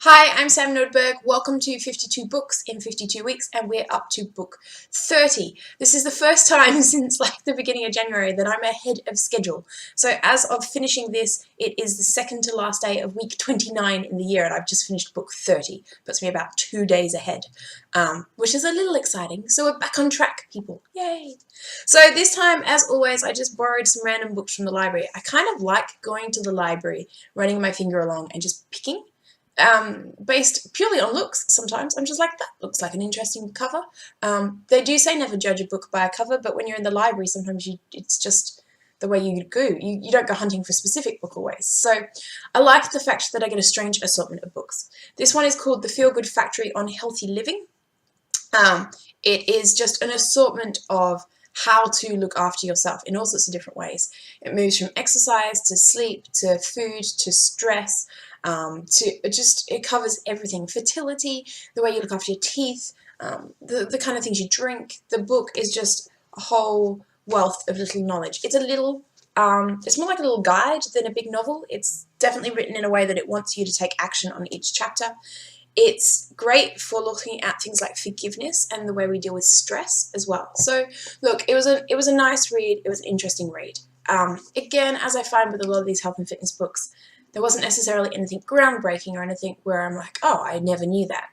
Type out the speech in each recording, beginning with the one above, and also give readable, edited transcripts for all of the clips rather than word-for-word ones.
Hi, I'm Sam Nordberg. Welcome to 52 Books in 52 Weeks, and we're up to book 30. This is the first time since the beginning of January that I'm ahead of schedule. So as of finishing this, it is the second to last day of week 29 in the year, and I've just finished book 30. Puts me about 2 days ahead, which is a little exciting. So we're back on track, people. Yay! So this time, as always, I just borrowed some random books from the library. I kind of like going to the library, running my finger along and just picking. Based purely on looks. Sometimes I'm just like, that looks like an interesting cover. They do say never judge a book by a cover, but when you're in the library, sometimes it's just the way you go. You don't go hunting for a specific book always. So I like the fact that I get a strange assortment of books. This one is called The Feel Good Factory on Healthy Living. It is just an assortment of how to look after yourself in all sorts of different ways. It moves from exercise to sleep to food to stress. It covers everything. Fertility, the way you look after your teeth, the kind of things you drink. The book is just a whole wealth of little knowledge. It's it's more like a little guide than a big novel. It's definitely written in a way that it wants you to take action on each chapter. It's great for looking at things like forgiveness and the way we deal with stress as well. So look, it was a nice read. It was an interesting read. Again, as I find with a lot of these health and fitness books, there wasn't necessarily anything groundbreaking or anything where I'm like, oh, I never knew that.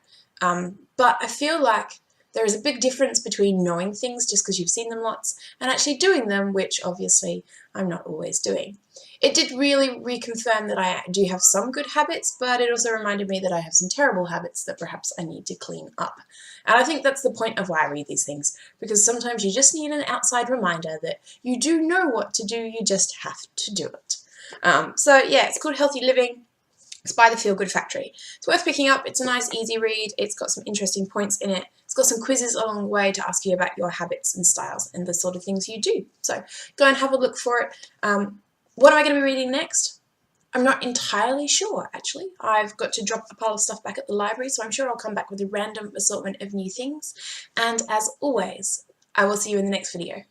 But I feel like there is a big difference between knowing things just because you've seen them lots and actually doing them, which obviously I'm not always doing. It did really reconfirm that I do have some good habits, but it also reminded me that I have some terrible habits that perhaps I need to clean up. And I think that's the point of why I read these things, because sometimes you just need an outside reminder that you do know what to do, you just have to do it. So yeah, it's called Healthy Living. It's by the Feel Good Factory. It's worth picking up. It's a nice, easy read. It's got some interesting points in it. It's got some quizzes along the way to ask you about your habits and styles and the sort of things you do. So go and have a look for it. What am I going to be reading next? I'm not entirely sure, actually. I've got to drop a pile of stuff back at the library, so I'm sure I'll come back with a random assortment of new things. And as always, I will see you in the next video.